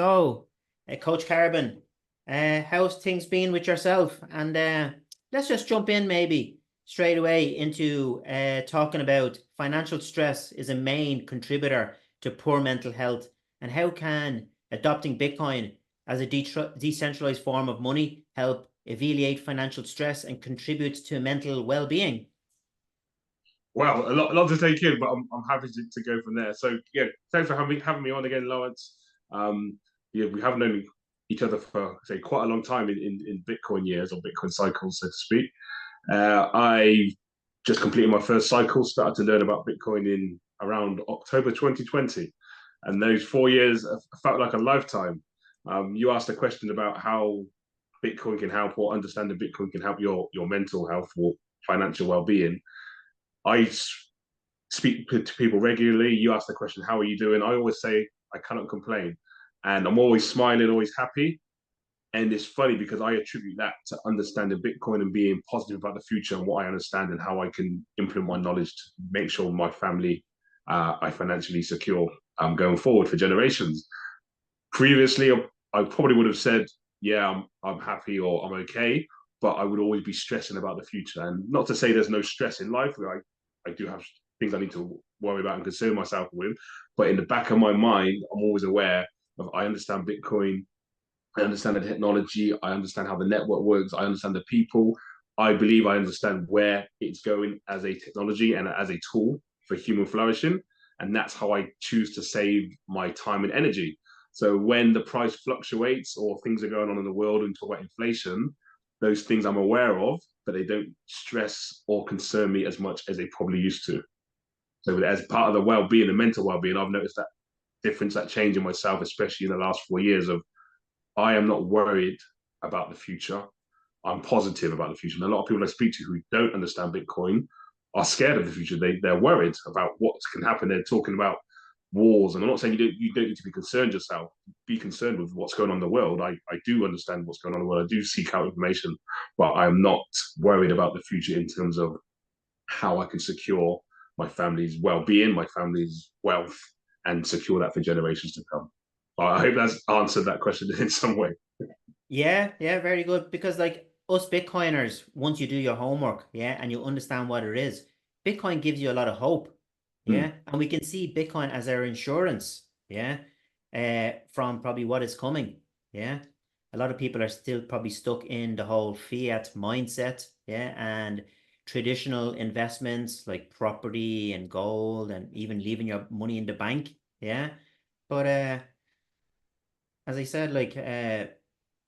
So, Coach Carbon, how's things been with yourself? And let's just jump in maybe straight away into talking about financial stress is a main contributor to poor mental health. And how can adopting Bitcoin as a decentralized form of money help alleviate financial stress and contribute to mental well-being? Wow, a lot to take in, but I'm happy to go from there. So yeah, thanks for having me on again, Lawrence. Um, yeah, we have known each other for say quite a long time in Bitcoin years or Bitcoin cycles, so to speak. I just completed my first cycle, started to learn about Bitcoin in around October 2020, and those 4 years felt like a lifetime. You asked a question about how Bitcoin can help, or understanding Bitcoin can help your mental health or financial well-being. I speak to people regularly. You ask the question, "How are you doing?" I always say, "I cannot complain," and I'm always smiling, always happy. And it's funny because I attribute that to understanding Bitcoin and being positive about the future and what I understand and how I can implement my knowledge to make sure my family are financially secure going forward for generations. Previously, I probably would have said, "Yeah, I'm happy or I'm okay," but I would always be stressing about the future. And not to say there's no stress in life. I do have things I need to worry about and concern myself with, but in the back of my mind, I'm always aware of I understand Bitcoin, I understand the technology, I understand how the network works, I understand the people. I believe I understand where it's going as a technology and as a tool for human flourishing. And that's how I choose to save my time and energy. So when the price fluctuates or things are going on in the world and talk about inflation, those things I'm aware of, but they don't stress or concern me as much as they probably used to. So as part of the well-being, the mental well-being, I've noticed that difference, that change in myself, especially in the last 4 years of I am not worried about the future. I'm positive about the future. And a lot of people I speak to who don't understand Bitcoin are scared of the future. They're worried about what can happen. They're talking about wars. And I'm not saying you don't need to be concerned yourself. Be concerned with what's going on in the world. I do understand what's going on in the world. I do seek out information, but I'm not worried about the future in terms of how I can secure my family's well-being, my family's wealth, and secure that for generations to come. I hope that's answered that question in some way. Yeah, yeah, very good. Because like us Bitcoiners, once you do your homework, yeah, and you understand what it is, Bitcoin gives you a lot of hope. Hmm. Yeah. And we can see Bitcoin as our insurance, yeah, from probably what is coming. Yeah. A lot of people are still probably stuck in the whole fiat mindset, yeah, and traditional investments like property and gold and even leaving your money in the bank. Yeah. But as I said, like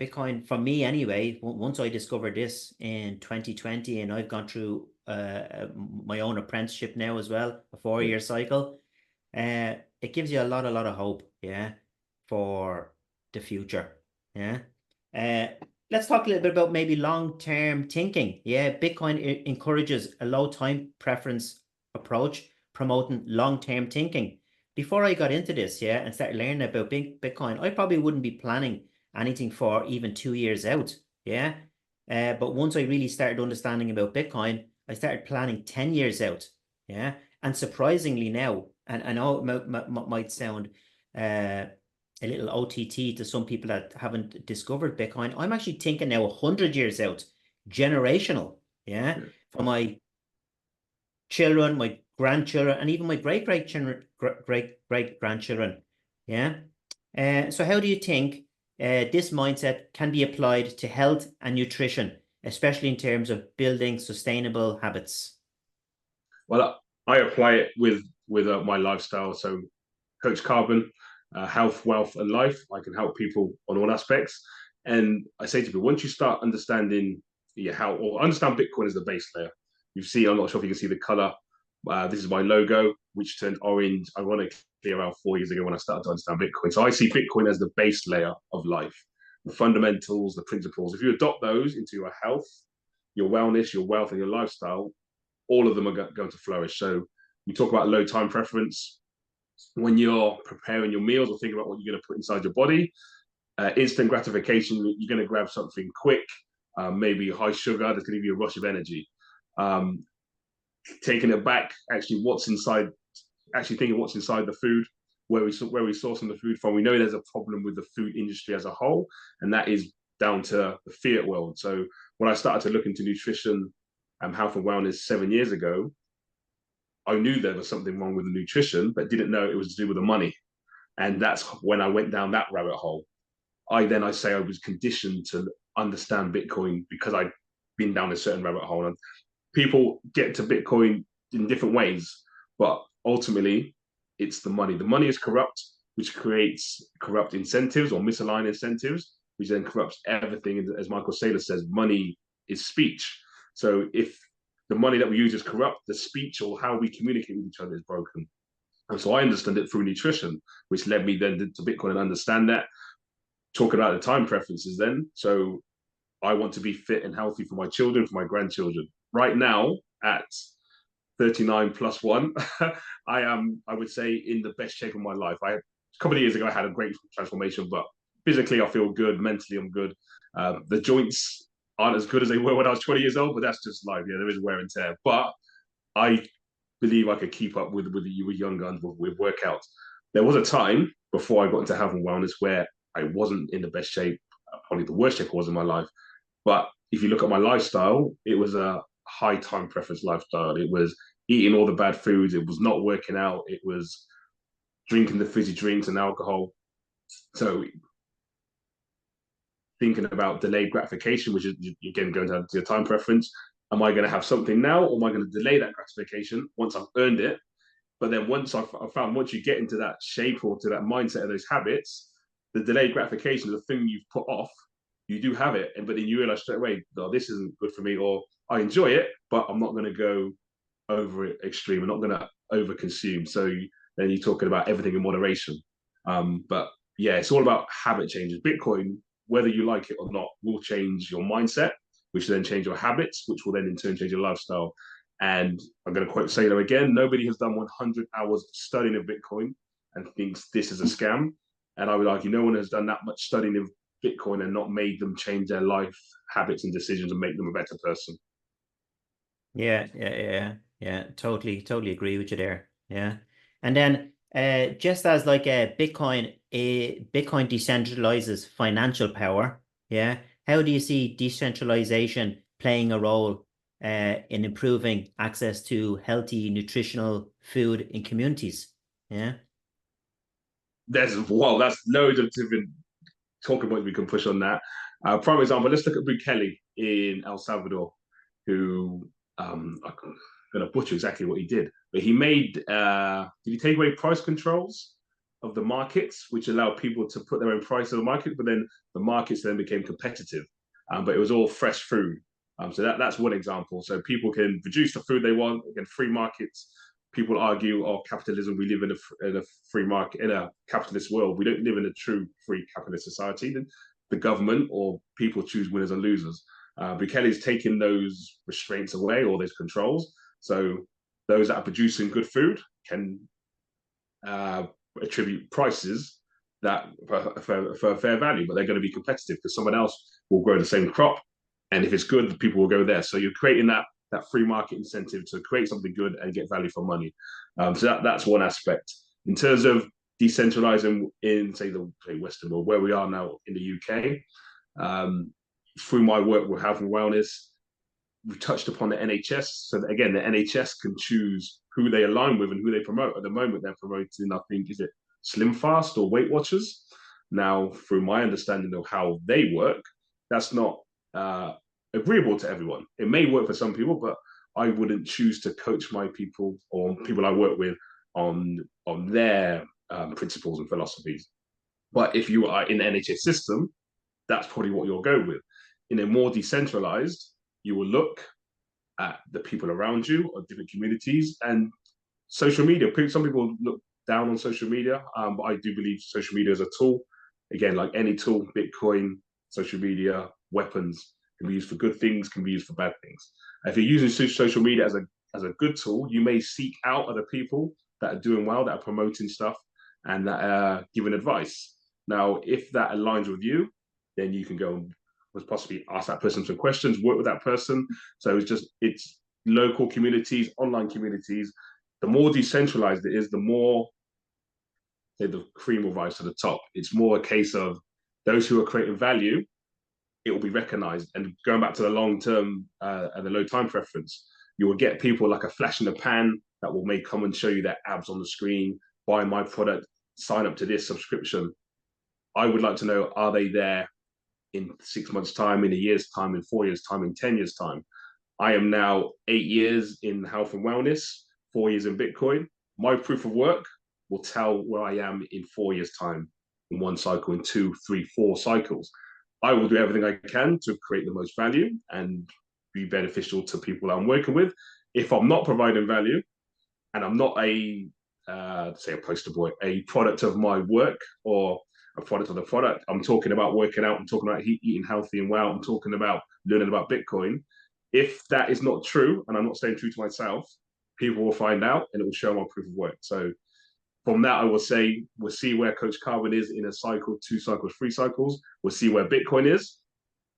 Bitcoin for me anyway, once I discovered this in 2020 and I've gone through my own apprenticeship now as well, a 4 year cycle, it gives you a lot of hope, yeah, for the future. Yeah. Uh, let's talk a little bit about maybe long-term thinking. Yeah, Bitcoin encourages a low time preference approach, promoting long-term thinking. Before I got into this, yeah, and started learning about Bitcoin, I probably wouldn't be planning anything for even 2 years out. Yeah. But once I really started understanding about Bitcoin, I started planning 10 years out. Yeah. And surprisingly now, and I know it might sound uh, a little OTT to some people that haven't discovered Bitcoin, I'm actually thinking now 100 years out, generational. Yeah. Yeah. For my children, my grandchildren, and even my great grandchildren. Yeah. So how do you think this mindset can be applied to health and nutrition, especially in terms of building sustainable habits? Well, I apply it with my lifestyle. So, Coach Carbon, health, wealth, and life. I can help people on all aspects. And I say to people, once you start understanding your health or understand Bitcoin as the base layer, you see, I'm not sure if you can see the color. This is my logo, which turned orange, ironically, around 4 years ago when I started to understand Bitcoin. So I see Bitcoin as the base layer of life, the fundamentals, the principles. If you adopt those into your health, your wellness, your wealth, and your lifestyle, all of them are going to flourish. So we talk about low time preference when you're preparing your meals or thinking about what you're going to put inside your body. Instant gratification, you're going to grab something quick, maybe high sugar, that's going to give you a rush of energy. Um, Taking it back, actually, what's inside, actually thinking what's inside the food, where we sourcing the food from. We know there's a problem with the food industry as a whole, and that is down to the fiat world. So when I started to look into nutrition and health and wellness 7 years ago, I knew there was something wrong with the nutrition, but didn't know it was to do with the money. And that's when I went down that rabbit hole. I say I was conditioned to understand Bitcoin because I'd been down a certain rabbit hole. And people get to Bitcoin in different ways, but ultimately it's the money. The money is corrupt, which creates corrupt incentives or misaligned incentives, which then corrupts everything. As Michael Saylor says, money is speech. So if the money that we use is corrupt, the speech or how we communicate with each other is broken. And so I understand it through nutrition, which led me then to Bitcoin and understand that. Talking about the time preferences then. So I want to be fit and healthy for my children, for my grandchildren. Right now, at 39 plus one, I would say, in the best shape of my life. A couple of years ago, I had a great transformation, but physically I feel good, mentally I'm good. The joints aren't as good as they were when I was 20 years old, but that's just life. Yeah, there is wear and tear. But I believe I could keep up with young guns with workouts. There was a time before I got into health and wellness where I wasn't in the best shape, probably the worst shape I was in my life. But if you look at my lifestyle, it was a high time preference lifestyle. It was eating all the bad foods. It was not working out. It was drinking the fizzy drinks and alcohol. So thinking about delayed gratification, which is again going down to your time preference. Am I going to have something now, or am I going to delay that gratification once I've earned it? But then once I've found, once you get into that shape or to that mindset of those habits, the delayed gratification is the thing you've put off. You do have it, but then you realize straight away, no, this isn't good for me, or I enjoy it, but I'm not going to go over it extreme. I'm not going to over consume. So then you're talking about everything in moderation. But yeah, it's all about habit changes. Bitcoin, whether you like it or not, will change your mindset, which will then change your habits, which will then in turn change your lifestyle. And I'm going to quote Saylor again, nobody has done 100 hours studying of Bitcoin and thinks this is a scam. And I would argue no one has done that much studying of Bitcoin and not made them change their life habits and decisions and make them a better person. Yeah. Totally agree with you there. Yeah. And then just as like Bitcoin decentralizes financial power, yeah. How do you see decentralization playing a role in improving access to healthy, nutritional food in communities? Yeah. That's loads of different talking points we can push on that. Prime example, let's look at Bukele in El Salvador, who I'm going to butcher exactly what he did, but he made, did he take away price controls of the markets, which allowed people to put their own price in the market, but then the markets then became competitive, but it was all fresh food. So that's one example. So people can produce the food they want, again, free markets. People argue, oh, capitalism, we live in a free market, in a capitalist world. We don't live in a true free capitalist society. The government or people choose winners and losers. Bukele's taken those restraints away, or those controls. So those that are producing good food can attribute prices that for a fair value, but they're going to be competitive because someone else will grow the same crop, and if it's good, people will go there. So you're creating that free market incentive to create something good and get value for money. So that's one aspect. In terms of decentralizing in, say, the Western world, where we are now in the UK, through my work with health and wellness, we touched upon the NHS. So again, the NHS can choose who they align with and who they promote. At the moment, they're promoting, I think, is it Slim Fast or Weight Watchers? Now, through my understanding of how they work, that's not agreeable to everyone. It may work for some people, but I wouldn't choose to coach my people or people I work with on their principles and philosophies. But if you are in the NHS system, that's probably what you'll go with. In a more decentralized, you will look at the people around you or different communities and social media. Some people look down on social media, but I do believe social media is a tool. Again, like any tool, Bitcoin, social media, weapons can be used for good things, can be used for bad things. If you're using social media as a good tool, you may seek out other people that are doing well, that are promoting stuff, and that are giving advice. Now, if that aligns with you, then you can go and possibly ask that person some questions, work with that person. So it's local communities, online communities. The more decentralized it is, the more the cream will rise to the top. It's more a case of those who are creating value, it will be recognized. And going back to the long term and the low time preference, you will get people like a flash in the pan that will may come and show you their abs on the screen, buy my product, sign up to this subscription. I would like to know, are they there in 6 months' time, in a year's time, in 4 years' time, in 10 years' time? I am now 8 years in health and wellness, 4 years in Bitcoin. My proof of work will tell where I am in 4 years' time, in one cycle, in 2, 3, 4 cycles. I will do everything I can to create the most value and be beneficial to people I'm working with. If I'm not providing value and I'm not say a poster boy, a product of my work or a product of the product, I'm talking about working out, I'm talking about eating healthy and well, I'm talking about learning about Bitcoin. If that is not true and I'm not staying true to myself, people will find out and it will show my proof of work. So from that, I will say we'll see where Coach Carbon is in a cycle, 2 cycles, 3 cycles. We'll see where Bitcoin is.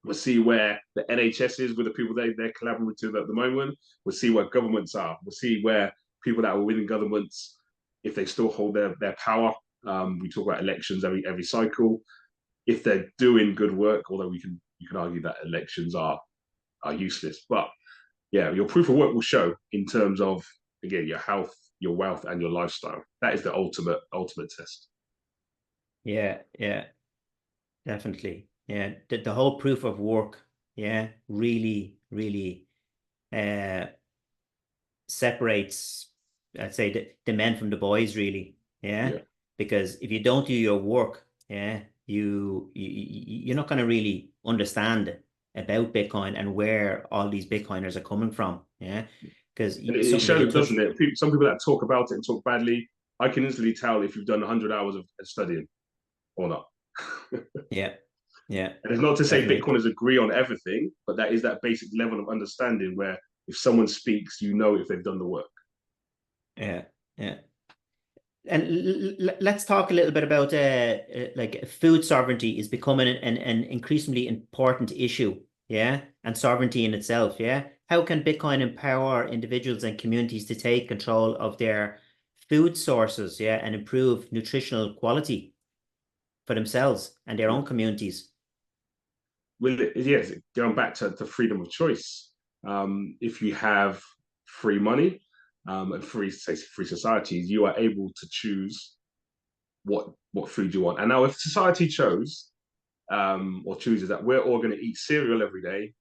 We'll see where the NHS is with the people they're collaborating with at the moment. We'll see where governments are. We'll see where people that are winning governments, if they still hold their power. We talk about elections every cycle. If they're doing good work, although you can argue that elections are useless. But yeah, your proof of work will show in terms of, again, your health, your wealth, and your lifestyle. That is the ultimate test. Yeah, definitely. Yeah, the whole proof of work, yeah, really, really separates, I'd say, the men from the boys, really. Yeah. Because if you don't do your work, yeah, you're not going to really understand about Bitcoin and where all these Bitcoiners are coming from. Yeah. Because it shows, doesn't it? Some people that talk about it and talk badly, I can instantly tell if you've done 100 hours of studying or not. Yeah. And it's not to say definitely. Bitcoiners agree on everything, but that is that basic level of understanding where if someone speaks, you know if they've done the work. Yeah. And let's talk a little bit about like food sovereignty is becoming an increasingly important issue. Yeah. And sovereignty in itself. Yeah. How can Bitcoin empower individuals and communities to take control of their food sources? Yeah. And improve nutritional quality for themselves and their own communities? Well, yes, going back to freedom of choice. If you have free money and free societies, you are able to choose what food you want. And now, if society chose or chooses that we're all going to eat cereal every day,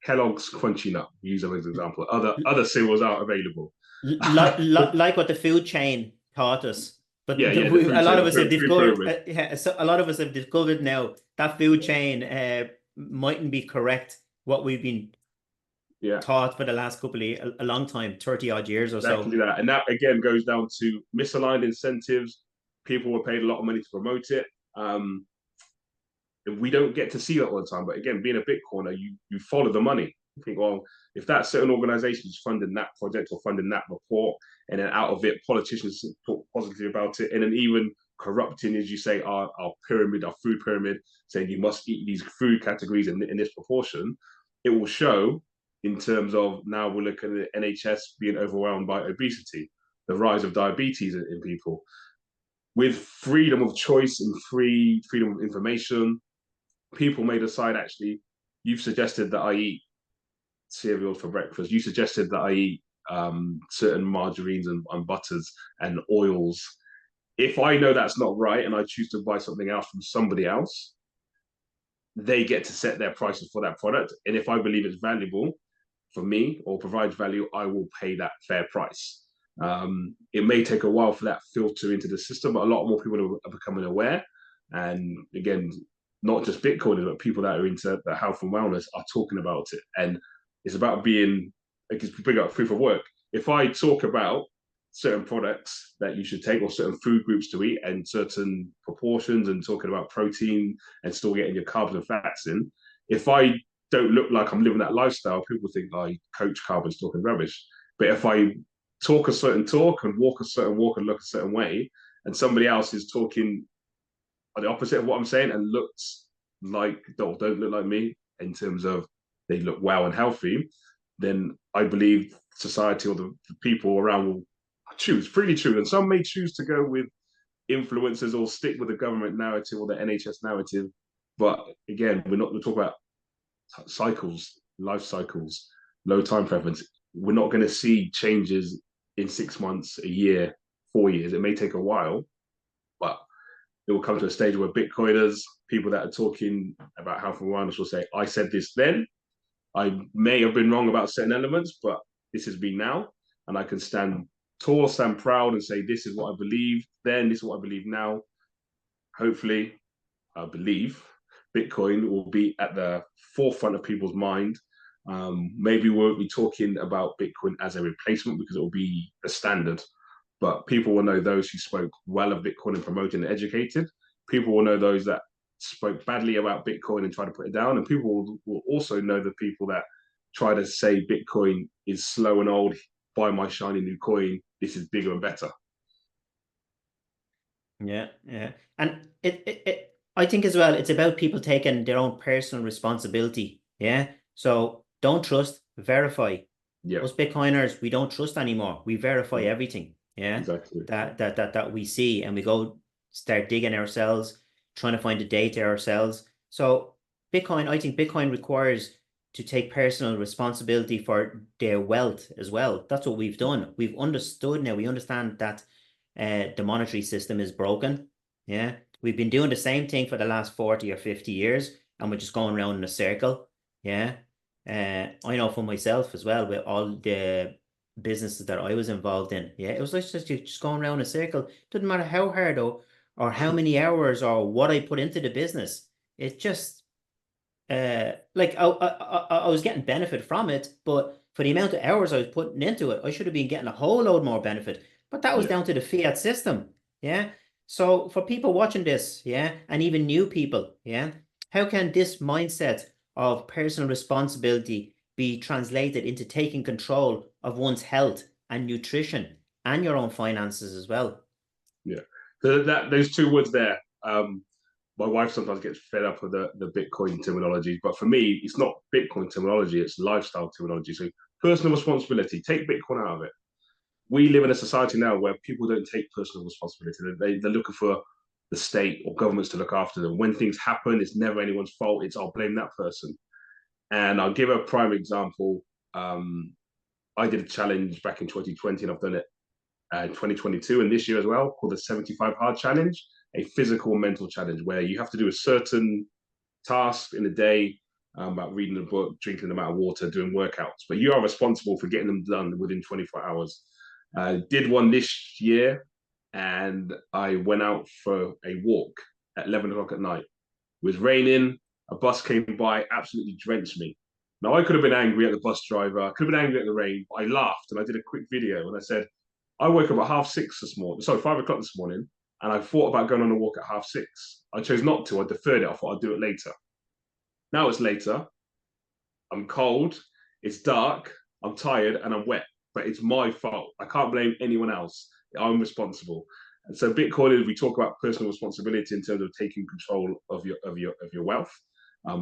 Kellogg's Crunchy Nut, use them as an example. Other cereals are available. Like what the food chain taught us. But a lot of us have discovered. So a lot of us have discovered now that food chain mightn't be correct. What we've been taught for the last couple of a long time, 30 odd years or so. Exactly that, and that again goes down to misaligned incentives. People were paid a lot of money to promote it. We don't get to see that all the time. But again, being a Bitcoiner, you follow the money. You think, well, if that certain organization is funding that project or funding that report, and then out of it, politicians talk positively about it, and then even corrupting, as you say, our pyramid, our food pyramid, saying you must eat these food categories in this proportion, it will show in terms of now we're looking at the NHS being overwhelmed by obesity, the rise of diabetes in people. With freedom of choice and freedom of information, people may decide, actually, you've suggested that I eat cereals for breakfast. You suggested that I eat certain margarines and butters and oils. If I know that's not right and I choose to buy something else from somebody else, they get to set their prices for that product. And if I believe it's valuable for me or provides value, I will pay that fair price. It may take a while for that filter into the system, but a lot more people are becoming aware. And again, not just Bitcoiners, but people that are into the health and wellness are talking about it. And it's about being, like, bring up proof of work. If I talk about certain products that you should take or certain food groups to eat and certain proportions and talking about protein and still getting your carbs and fats in, if I don't look like I'm living that lifestyle, people think, oh, Coach Carbon's talking rubbish. But if I talk a certain talk and walk a certain walk and look a certain way, and somebody else is talking the opposite of what I'm saying and looks like, don't look like me in terms of they look well and healthy, then I believe society or the people around will choose, freely choose. And some may choose to go with influencers or stick with the government narrative or the NHS narrative. But again, we're talking about cycles, life cycles, low time preference. We're not going to see changes in 6 months, a year, 4 years. It may take a while, but it will come to a stage where Bitcoiners, people that are talking about health and wellness will say, I said this then. I may have been wrong about certain elements, but this is me now. And I can stand tall, stand proud, and say, this is what I believe then, this is what I believe now. Hopefully, I believe Bitcoin will be at the forefront of people's mind. Maybe we won't be talking about Bitcoin as a replacement because it will be a standard, but people will know those who spoke well of Bitcoin and promoted and educated. People will know those that spoke badly about Bitcoin and tried to put it down. And people will also know the people that try to say Bitcoin is slow and old, buy my shiny new coin, this is bigger and better. Yeah, yeah. And I think as well, it's about people taking their own personal responsibility. Yeah. So don't trust, verify. Yeah, Us Bitcoiners, we don't trust anymore. We verify everything. Yeah. exactly. That we see, and we go start digging ourselves, trying to find the data ourselves. So Bitcoin, I think Bitcoin requires to take personal responsibility for their wealth as well. That's what we've done. We've understood now. We understand that the monetary system is broken. Yeah. We've been doing the same thing for the last 40 or 50 years, and we're just going around in a circle. Yeah. I know for myself as well, with all the businesses that I was involved in. Yeah. It was like just going around in a circle. Doesn't matter how hard or how many hours or what I put into the business. It just like I was getting benefit from it, but for the amount of hours I was putting into it, I should have been getting a whole load more benefit. But that was Yeah. down to the fiat system. Yeah. So for people watching this, yeah, and even new people, yeah, how can this mindset of personal responsibility be translated into taking control of one's health and nutrition and your own finances as well? Yeah. Those two words there. My wife sometimes gets fed up with the Bitcoin terminology, but for me, it's not Bitcoin terminology, it's lifestyle terminology. So personal responsibility, take Bitcoin out of it. We live in a society now where people don't take personal responsibility. They're looking for the state or governments to look after them. When things happen, it's never anyone's fault. It's I'll blame that person. And I'll give a prime example. Um, I did a challenge back in 2020, and I've done it 2022 and this year as well, called the 75 Hard Challenge, a physical and mental challenge where you have to do a certain task in a day, about reading a book, drinking an amount of water, doing workouts, but you are responsible for getting them done within 24 hours. Did one this year, and I went out for a walk at 11 o'clock at night. It was raining, a bus came by, absolutely drenched me. Now, I could have been angry at the bus driver, I could have been angry at the rain, but I laughed and I did a quick video and I said, I woke up at 6:30 this morning, sorry, 5 o'clock this morning, and I thought about going on a walk at 6:30. I chose not to, I deferred it, I thought I'd do it later. Now it's later, I'm cold, it's dark, I'm tired, and I'm wet, but it's my fault. I can't blame anyone else. I'm responsible. And so Bitcoin is we talk about personal responsibility in terms of taking control of your wealth.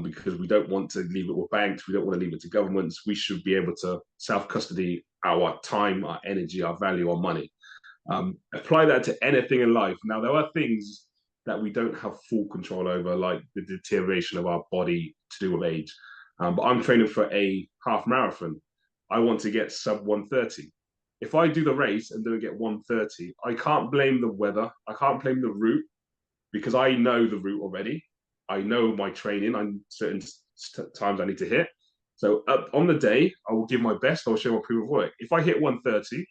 Because we don't want to leave it with banks, we don't want to leave it to governments. We should be able to self custody our time, our energy, our value, our money. Apply that to anything in life. Now, there are things that we don't have full control over, like the deterioration of our body to do with age. But I'm training for a half marathon. I want to get sub 130. If I do the race and don't get 130, I can't blame the weather. I can't blame the route because I know the route already. I know my training. I certain times I need to hit. So on the day, I will give my best. I'll show my proof of work. If I hit 130,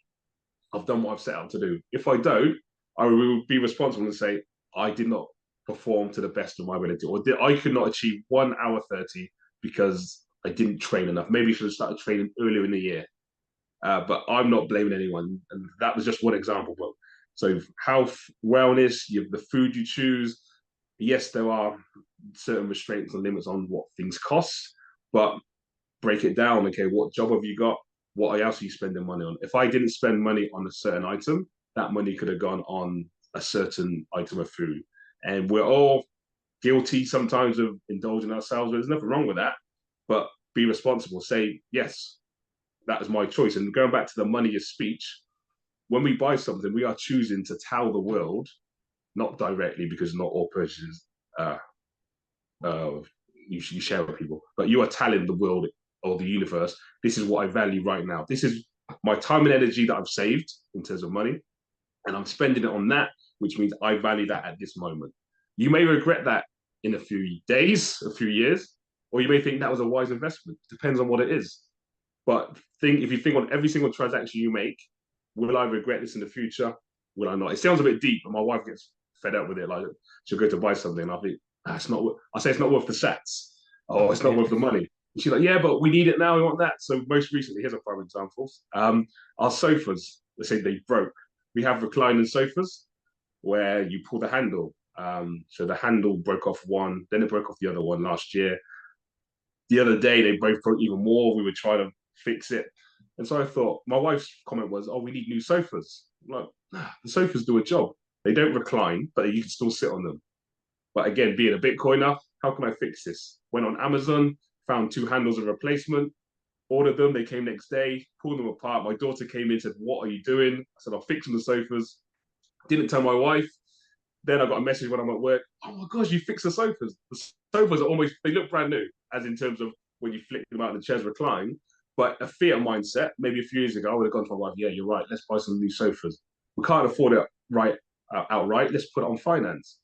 I've done what I've set out to do. If I don't, I will be responsible and say I did not perform to the best of my ability, or I could not achieve 1 hour 30 because I didn't train enough. Maybe I should have started training earlier in the year. But I'm not blaming anyone, and that was just one example. But so health, wellness, the food you choose. Yes, there are certain restraints and limits on what things cost, but break it down. Okay, what job have you got? What else are you spending money on? If I didn't spend money on a certain item, that money could have gone on a certain item of food. And we're all guilty sometimes of indulging ourselves. There's nothing wrong with that, but be responsible. Say, yes, that is my choice. And going back to the money is speech, when we buy something, we are choosing to tell the world, not directly because not all purchases uh, uh, you share with people, but you are telling the world or the universe, this is what I value right now. This is my time and energy that I've saved in terms of money, and I'm spending it on that, which means I value that at this moment. You may regret that in a few days, a few years, or you may think that was a wise investment. Depends on what it is. But if you think on every single transaction you make, will I regret this in the future? Will I not? It sounds a bit deep, and my wife gets fed up with it. Like she'll go to buy something, and I think it's not. I say it's not worth the sats. Oh, it's not Yeah. worth the money. And she's like, yeah, but we need it now. We want that. So most recently, here's a prime example. Our sofas. Let's say they broke. We have reclining sofas where you pull the handle. So the handle broke off one, then it broke off the other one last year. The other day, they both broke even more. We were trying to fix it. And so I thought, my wife's comment was, oh, we need new sofas. I'm like, nah, the sofas do a job. They don't recline, but you can still sit on them. But again, being a Bitcoiner, how can I fix this? Went on Amazon, found two handles of replacement, ordered them. They came next day, pulled them apart. My daughter came in and said, what are you doing? I said, I'm fixing the sofas. Didn't tell my wife. Then I got a message when I'm at work. Oh my gosh, you fixed the sofas. The sofas are almost, they look brand new, as in terms of when you flick them out and the chairs recline. But a fiat mindset, maybe a few years ago, I would have gone to my wife, yeah, you're right, let's buy some new sofas. We can't afford it outright, let's put it on finance.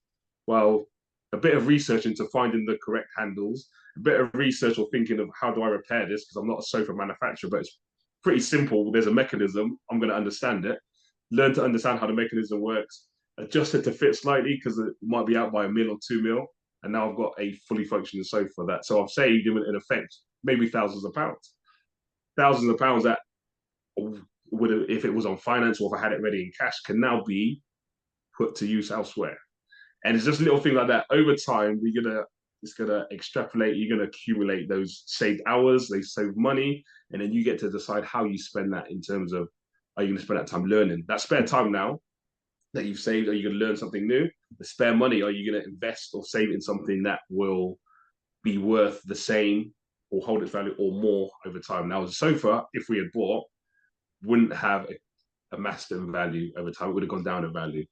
Well, a bit of research into finding the correct handles, a bit of research or thinking of how do I repair this, because I'm not a sofa manufacturer, but it's pretty simple. There's a mechanism, I'm going to understand it, learn to understand how the mechanism works, adjust it to fit slightly because it might be out by a mil or 2 mil. And now I've got a fully functioning sofa for that. So I've saved, in effect, maybe thousands of pounds. Thousands of pounds that would have, if it was on finance or if I had it ready in cash, can now be put to use elsewhere. And it's just little things like that. Over time, it's gonna extrapolate. You're gonna accumulate those saved hours, they save money, and then you get to decide how you spend that in terms of are you gonna spend that time learning that spare time now that you've saved? Are you gonna learn something new? The spare money, are you gonna invest or save it in something that will be worth the same or hold its value or more over time? Now, the sofa, if we had bought, wouldn't have a massive value over time. It would have gone down in value.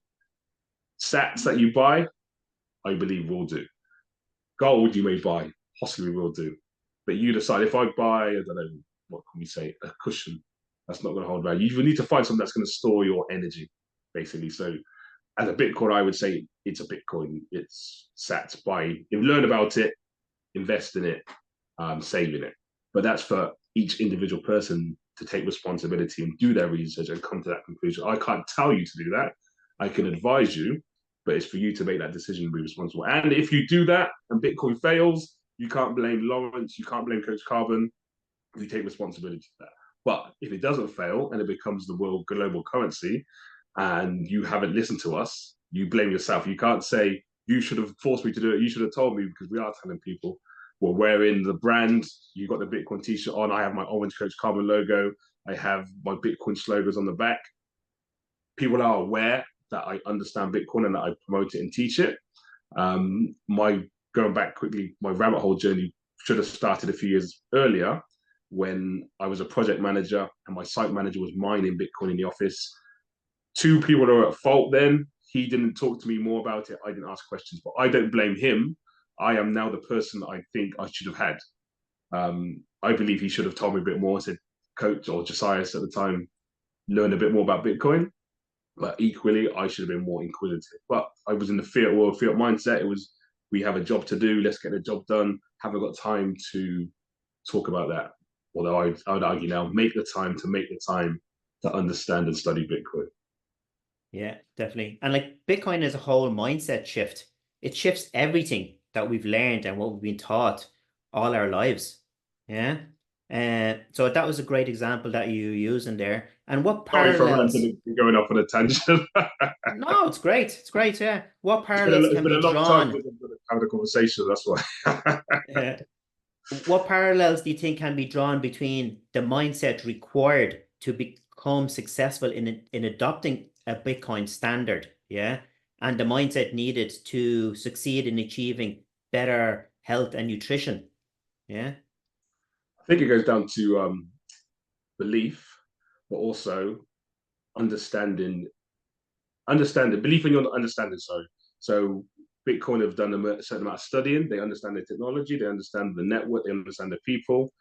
Sats that you buy, I believe will do. Gold you may buy, possibly will do. But you decide if I buy, I don't know, what can we say, a cushion, that's not going to hold value. You need to find something that's going to store your energy, basically. So as a Bitcoin, I would say it's a Bitcoin. It's sats by, learn about it, invest in it, save in it. But that's for each individual person to take responsibility and do their research and come to that conclusion. I can't tell you to do that. I can advise you, but it's for you to make that decision and be responsible. And if you do that and Bitcoin fails, you can't blame Lawrence, you can't blame Coach Carbon. You take responsibility for that. But if it doesn't fail and it becomes the world global currency and you haven't listened to us, you blame yourself. You can't say, you should have forced me to do it. You should have told me, because we are telling people we're wearing the brand. You got the Bitcoin t-shirt on. I have my Orange Coach Carbon logo. I have my Bitcoin slogans on the back. People are aware that I understand Bitcoin and that I promote it and teach it. My going back quickly, my rabbit hole journey should have started a few years earlier when I was a project manager and my site manager was mining Bitcoin in the office. Two people are at fault then. He didn't talk to me more about it. I didn't ask questions, but I don't blame him. I am now the person I think I should have had. I believe he should have told me a bit more. Said, Coach or Josias at the time, learn a bit more about Bitcoin. But equally, I should have been more inquisitive. But I was in the fiat world, fiat mindset. It was, we have a job to do. Let's get the job done. Haven't got time to talk about that. Although I would argue now, make the time to understand and study Bitcoin. Yeah, definitely. And like Bitcoin is a whole mindset shift. It shifts everything that we've learned and what we've been taught all our lives. Yeah. So that was a great example that you use in there. And what Sorry for parallels? ranting and going off on a tangent. No, it's great. It's great. Yeah. What parallels It's can been be a long time drawn? since I've having a conversation. That's why. Uh, what parallels do you think can be drawn between the mindset required to become successful in adopting a Bitcoin standard, yeah, and the mindset needed to succeed in achieving better health and nutrition, yeah? I think it goes down to belief, but also understanding, belief in your understanding. Sorry. So Bitcoin have done a certain amount of studying. They understand the technology. They understand the network. They understand the people.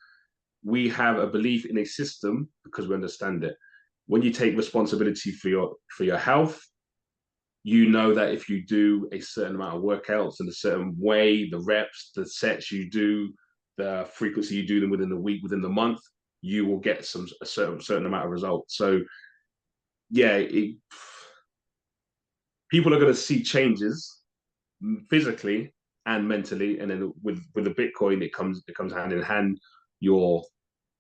We have a belief in a system because we understand it. When you take responsibility for your health, you know that if you do a certain amount of workouts in a certain way, the reps, the sets you do, the frequency you do them within the week, within the month, you will get a certain amount of results. So yeah, people are going to see changes physically and mentally, and then with the Bitcoin, it comes hand in hand. You're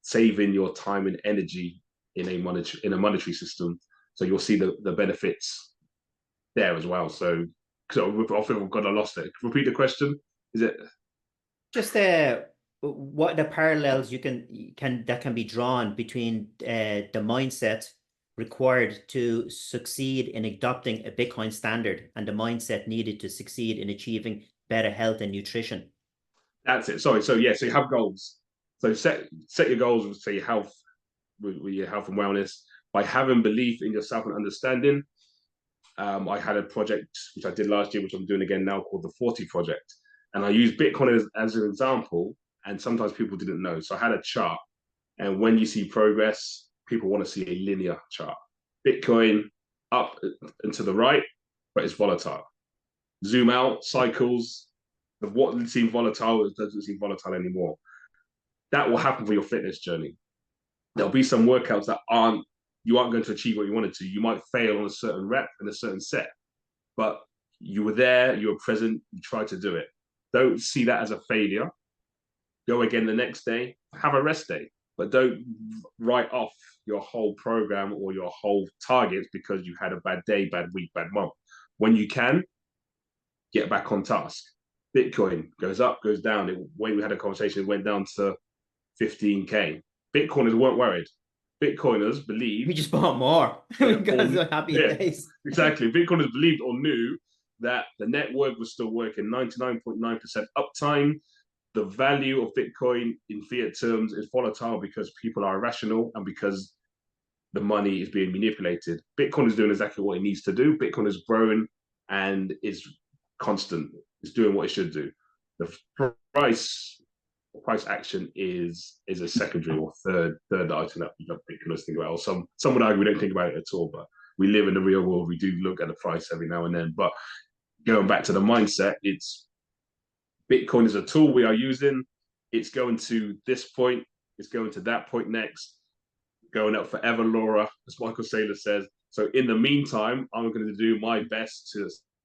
saving your time and energy in a monetary system, so you'll see the benefits there as well. So I think I've got lost it. Repeat the question. Is it? Just what the parallels you can that can be drawn between the mindset required to succeed in adopting a Bitcoin standard and the mindset needed to succeed in achieving better health and nutrition. That's it. Sorry. So yeah. So you have goals. So set your goals with say your health, with your health and wellness by having belief in yourself and understanding. I had a project which I did last year, which I'm doing again now, called the 40 Project, and I used Bitcoin as an example. And sometimes people didn't know, so I had a chart. And when you see progress, people want to see a linear chart. Bitcoin up and to the right, but it's volatile. Zoom out, cycles of what seemed volatile, it doesn't seem volatile anymore. That will happen for your fitness journey. There'll be some workouts that you aren't going to achieve what you wanted to. You might fail on a certain rep and a certain set, but you were there, you were present, you tried to do it. Don't see that as a failure. Go again the next day, have a rest day, but don't write off your whole program or your whole targets because you had a bad day, bad week, bad month. When you can, get back on task. Bitcoin goes up, goes down. When we had a conversation, it went down to 15K. Bitcoiners weren't worried. Bitcoiners We believed, just bought more. We got the happy days. exactly. Bitcoiners believed or knew that the network was still working 99.9% uptime. The value of Bitcoin in fiat terms is volatile because people are irrational and because the money is being manipulated. Bitcoin is doing exactly what it needs to do. Bitcoin is growing and is constant. It's doing what it should do. The price action is a secondary or third item that Bitcoiners think about. Or some would argue we don't think about it at all, but we live in the real world. We do look at the price every now and then. But going back to the mindset, it's Bitcoin is a tool we are using. It's going to this point. It's going to that point next. Going up forever, Laura, as Michael Saylor says. So in the meantime, I'm going to do my best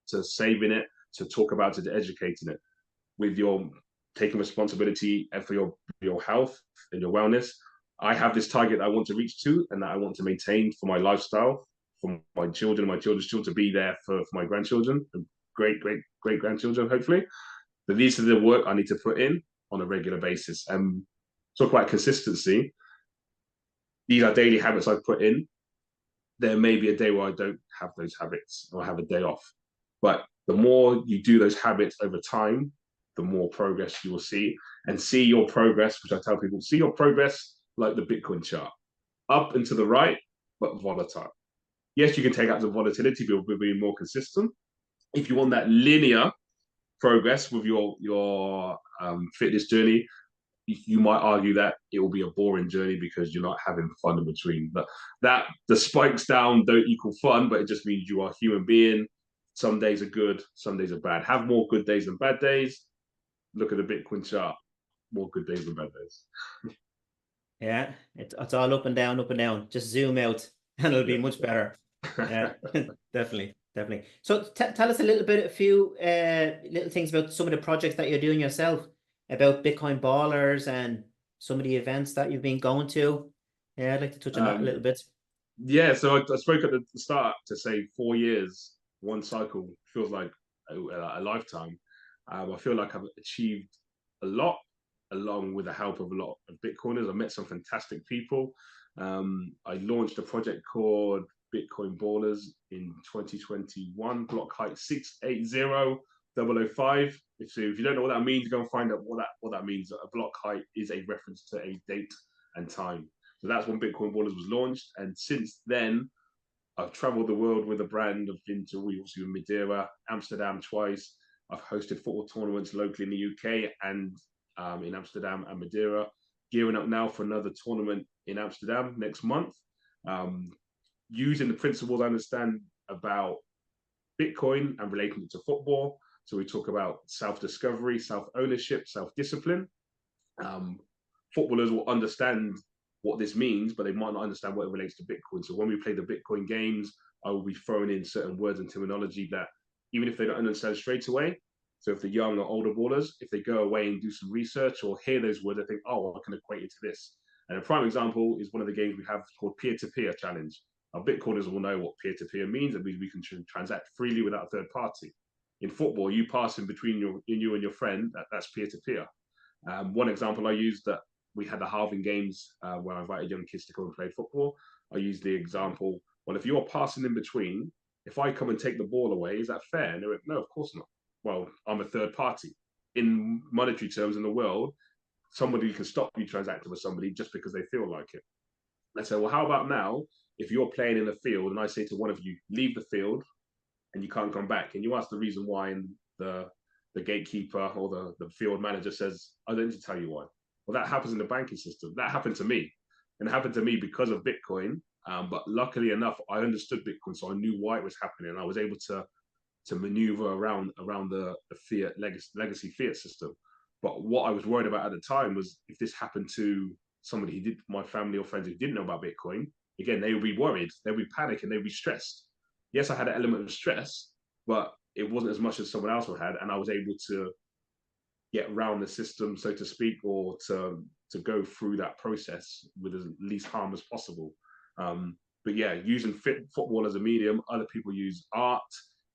to saving it, to talk about it, to educating it. With your taking responsibility and for your health and your wellness, I have this target that I want to reach to and that I want to maintain for my lifestyle, for my children, my children's children, to be there for my grandchildren and great grandchildren, hopefully. But these are the work I need to put in on a regular basis. And talk about consistency. These are daily habits I put in. There may be a day where I don't have those habits or I have a day off. But the more you do those habits over time, the more progress you will see. And see your progress, which I tell people, see your progress like the Bitcoin chart. Up and to the right, but volatile. Yes, you can take out the volatility, but be more consistent. If you want that linear progress with your fitness journey, you might argue that it will be a boring journey because you're not having fun in between. But that the spikes down don't equal fun, but it just means you are a human being. Some days are good, some days are bad. Have more good days than bad days. Look at the Bitcoin chart. More good days than bad days. Yeah, it's all up and down, up and down. Just zoom out and it'll be much better. Yeah, definitely. So tell us a few little things about some of the projects that you're doing yourself, about Bitcoin ballers and some of the events that you've been going to. Yeah, I'd like to touch on that a little bit. Yeah, so I spoke at the start to say 4 years, one cycle feels like a lifetime. I feel like I've achieved a lot along with the help of a lot of Bitcoiners. I met some fantastic people. I launched a project called Bitcoin Ballers in 2021, block height 680005. If you don't know what that means, go and find out what that means. A block height is a reference to a date and time. So that's when Bitcoin Ballers was launched. And since then, I've traveled the world with a brand. I've been to, we also in Madeira, Amsterdam twice. I've hosted football tournaments locally in the UK and in Amsterdam and Madeira. Gearing up now for another tournament in Amsterdam next month. Um, Using the principles I understand about Bitcoin and relating it to football. So we talk about self-discovery, self-ownership, self-discipline. Um, Footballers will understand what this means, but they might not understand what it relates to Bitcoin. So when we play the Bitcoin games, I will be throwing in certain words and terminology that even if they don't understand straight away, so if the young or older ballers, if they go away and do some research or hear those words, they think, oh, I can equate it to this. And a prime example is one of the games we have called peer-to-peer challenge. Our Bitcoiners will know what peer-to-peer means. It means we can transact freely without a third party. In football, you pass in between you and your friend, that's peer-to-peer. One example I used that we had the halving games where I invited young kids to come and play football. I used the example, well, if you're passing in between, if I come and take the ball away, is that fair? And they went, no, of course not. Well, I'm a third party. In monetary terms in the world, somebody can stop you transacting with somebody just because they feel like it. I said, well, how about now if you're playing in a field and I say to one of you, leave the field and you can't come back, and you ask the reason why, and the gatekeeper or the field manager says, I don't need to tell you why. Well, that happens in the banking system. That happened to me. And it happened to me because of Bitcoin. But luckily enough, I understood Bitcoin, so I knew why it was happening. And I was able to maneuver around the fiat legacy fiat system. But what I was worried about at the time was if this happened to somebody who did, my family or friends who didn't know about Bitcoin, again, they would be worried, they would be panicking, they would be stressed. Yes, I had an element of stress, but it wasn't as much as someone else would had, and I was able to get around the system, so to speak, or to go through that process with as least harm as possible. But yeah, using football as a medium, other people use art.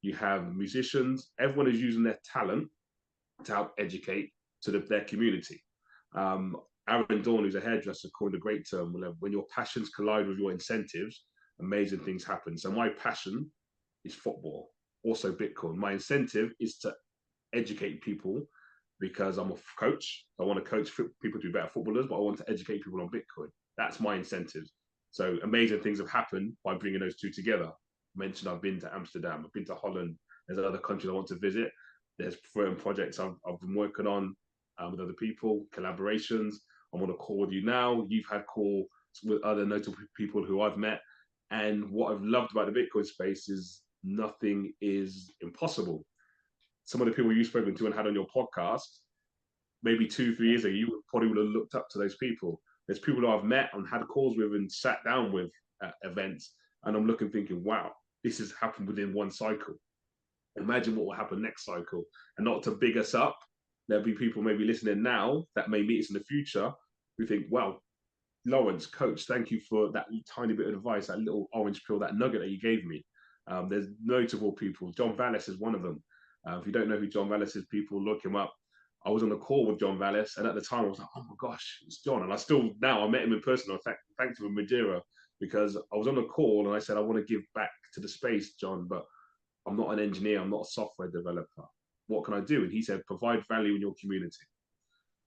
You have musicians. Everyone is using their talent to help educate their community. Aaron Dawn, who's a hairdresser, coined a great term: when your passions collide with your incentives, amazing things happen. So my passion is football, also Bitcoin. My incentive is to educate people because I'm a coach. I want to coach people to be better footballers, but I want to educate people on Bitcoin. That's my incentive. So amazing things have happened by bringing those two together. I mentioned I've been to Amsterdam, I've been to Holland. There's other countries I want to visit. There's certain projects I've been working on with other people, collaborations. I'm on a call with you now. You've had calls with other notable people who I've met. And what I've loved about the Bitcoin space is nothing is impossible. Some of the people you've spoken to and had on your podcast, maybe 2-3 years ago, you probably would have looked up to those people. There's people who I've met and had calls with and sat down with at events, and I'm looking thinking, wow, this has happened within one cycle. Imagine what will happen next cycle. And not to big us up, there'll be people maybe listening now that may meet us in the future who think, well, Lawrence, coach, thank you for that tiny bit of advice, that little orange pill, that nugget that you gave me. There's notable people. John Vallis is one of them. If you don't know who John Vallis is, people look him up. I was on a call with John Vallis, and at the time I was like, oh my gosh, it's John. And I still, now I met him in person. I thanked him in Madeira because I was on a call and I said, I want to give back to the space, John, but I'm not an engineer. I'm not a software developer. What can I do? And he said, provide value in your community.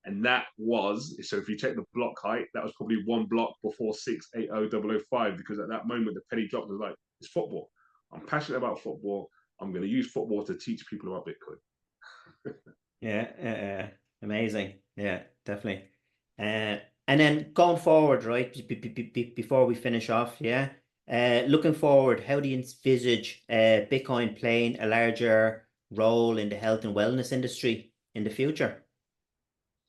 And that was, so if you check the block height, that was probably one block before 680005, because at that moment, the penny dropped. Was like, it's football. I'm passionate about football. I'm going to use football to teach people about Bitcoin. Yeah, amazing. Yeah, definitely. And then going forward, right, before we finish off, yeah, looking forward, how do you envisage Bitcoin playing a larger role in the health and wellness industry in the future?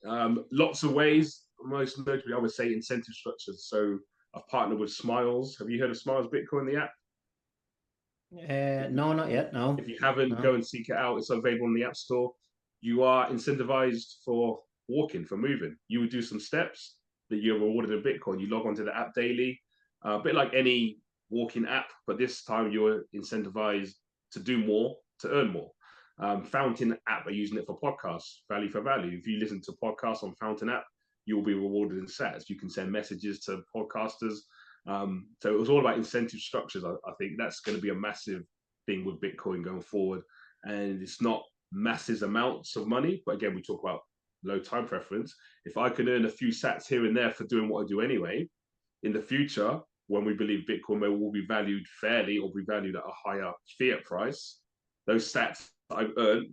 Lots of ways. Most notably, I would say incentive structures. So I've partnered with Smiles. Have you heard of Smiles Bitcoin, the app? No, not yet. If No, you haven't, no. go and seek it out. It's available in the App Store. You are incentivized for walking, for moving. You would do some steps that you're rewarded in Bitcoin. You log onto the app daily, a bit like any walking app, but this time you're incentivized to do more, to earn more. Fountain app are using it for podcasts, value for value. If you listen to podcasts on Fountain app, you'll be rewarded in sats. You can send messages to podcasters. So it was all about incentive structures. I think that's going to be a massive thing with Bitcoin going forward. And it's not massive amounts of money, but again, we talk about low time preference. If I can earn a few sats here and there for doing what I do anyway, in the future, when we believe Bitcoin will be valued fairly or be valued at a higher fiat price, those sats that I've earned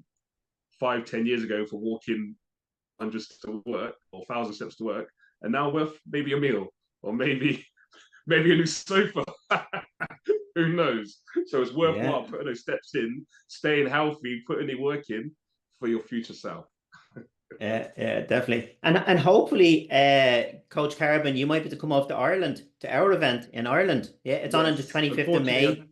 5, 10 years ago for walking hundreds to work or 1,000 steps to work, and now worth maybe a meal or maybe a new sofa. Who knows? So it's worthwhile putting those steps in, staying healthy, putting the work in for your future self. Yeah, definitely. And hopefully, Coach Carbon, you might be able to come off to Ireland, to our event in Ireland. Yeah, it's on the 25th of May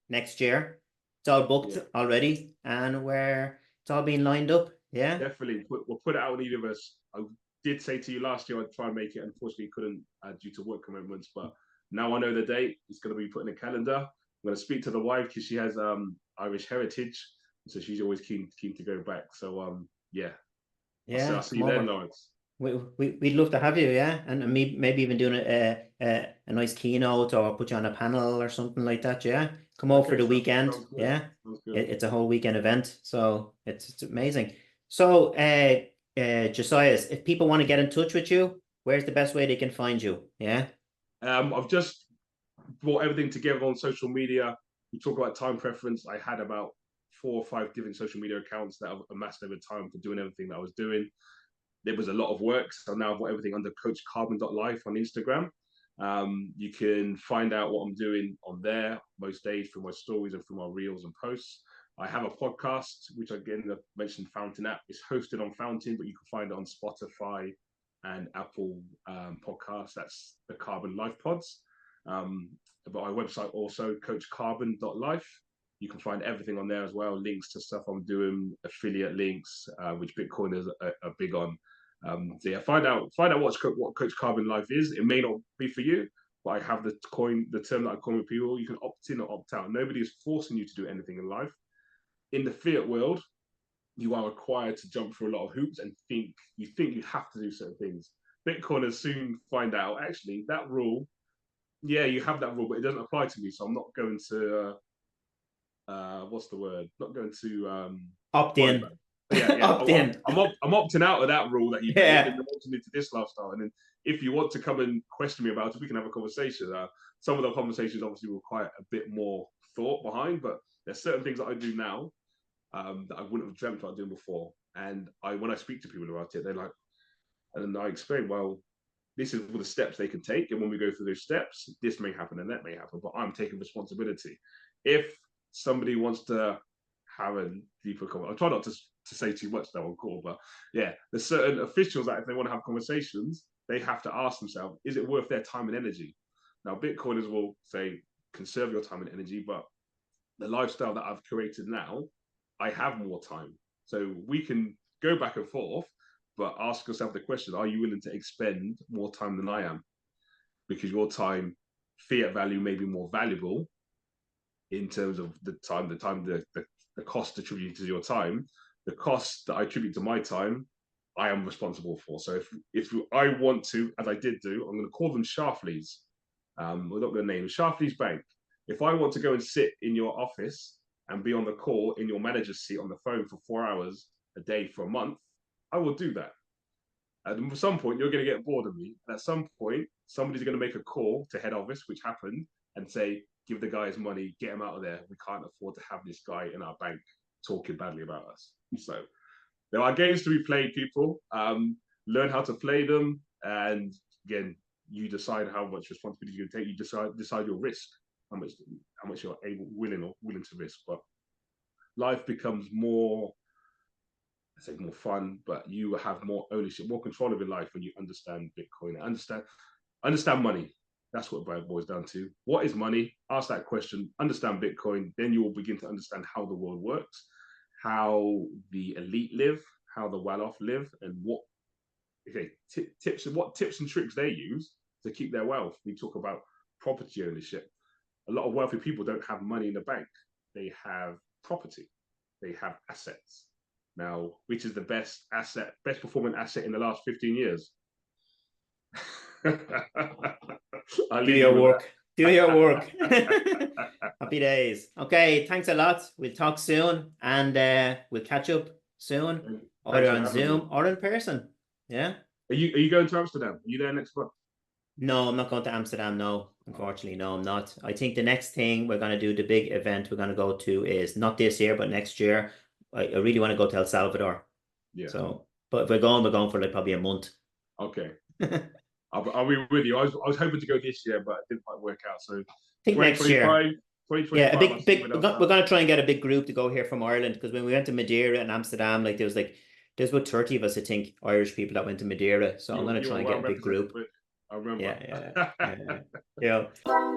next year. It's all booked already, and it's all being lined up. Yeah. Definitely. We'll put it out in the universe. I did say to you last year I'd try and make it. Unfortunately, couldn't due to work commitments. But now I know the date. It's going to be put in the calendar. I'm going to speak to the wife because she has Irish heritage, so she's always keen to go back. So yeah. I'll see you then, Lawrence. We'd love to have you, yeah, and maybe even doing a nice keynote or put you on a panel or something like that, yeah. Come over for the weekend, yeah. It's a whole weekend event, so it's amazing. So, Josiah, if people want to get in touch with you, where's the best way they can find you? Yeah. I've just brought everything together on social media. We talk about time preference. I had about 4 or 5 different social media accounts that I've amassed over time for doing everything that I was doing. There was a lot of work, so now I've got everything under coachcarbon.life on Instagram. You can find out what I'm doing on there most days through my stories and through my reels and posts. I have a podcast, which again, I mentioned Fountain app. It's hosted on Fountain, but you can find it on Spotify and Apple podcasts. That's the Carbon Life Pods. But my website also, coachcarbon.life. You can find everything on there as well, links to stuff I'm doing, affiliate links, which Bitcoiners are big on. So yeah, find out what Coach Carbon Life is. It may not be for you, but I have the term that I coin with people. You can opt in or opt out. Nobody is forcing you to do anything in life. In the fiat world, you are required to jump through a lot of hoops and think you have to do certain things. Bitcoiners soon find out, actually, that rule, yeah, you have that rule, but it doesn't apply to me. So I'm not going to what's the word? Not going to opt in. Opt in. I'm opting out of that rule that you made, and I'm opting into this lifestyle. And then if you want to come and question me about it, we can have a conversation. Some of the conversations obviously require a bit more thought behind, but there's certain things that I do now that I wouldn't have dreamt about doing before. And when I speak to people about it, they're like, and then I explain, well, this is all the steps they can take. And when we go through those steps, this may happen and that may happen, but I'm taking responsibility. If somebody wants to have a deeper conversation, I try not to say too much though on call, but yeah, there's certain officials that if they want to have conversations, they have to ask themselves, is it worth their time and energy? Now, Bitcoiners will say, conserve your time and energy, but the lifestyle that I've created now, I have more time. So we can go back and forth, but ask yourself the question, are you willing to expend more time than I am? Because your time, fiat value may be more valuable in terms of the cost attributed to your time. The cost that I attribute to my time, I am responsible for. So if I want to, as I did do, I'm going to call them Schlafly's. We're not going to name Schlafly's Bank. If I want to go and sit in your office and be on the call in your manager's seat on the phone for 4 hours a day for a month, I will do that. And at some point, you're going to get bored of me. And at some point, somebody's going to make a call to head office, which happened, and say, give the guy his money, get him out of there. We can't afford to have this guy in our bank talking badly about us. So there are games to be played, people. Learn how to play them. And again, you decide how much responsibility you take. You decide your risk, how much you're willing to risk. But life becomes more fun, but you have more ownership, more control of your life when you understand Bitcoin, understand money. That's what it boils down to. What is money? Ask that question, understand Bitcoin, then you will begin to understand how the world works, how the elite live, how the well-off live, and what tips and tricks they use to keep their wealth. We talk about property ownership. A lot of wealthy people don't have money in the bank. They have property. They have assets. Now, which is the best performing asset in the last 15 years? Do your work. Do your work. Happy days. Okay, thanks a lot. We'll talk soon, and we'll catch up soon, either on Zoom or in person. Yeah. Are you going to Amsterdam? Are you there next month? No, I'm not going to Amsterdam. No. Unfortunately, no, I'm not. I think the next thing we're going to do, the big event we're going to go to is not this year, but next year. I really want to go to El Salvador. Yeah. So, but if we're going for like probably a month. Okay. I'll be with you. I was hoping to go this year, but it didn't quite work out. So Think next year. 2025, Yeah, a I'll see big. what else We're gonna try and get a big group to go here from Ireland because when we went to Madeira and Amsterdam, like there's about 30 of us, I think, Irish people that went to Madeira. So I'm gonna you try were and well get a big represented, group. but I remember. Yeah. Yeah.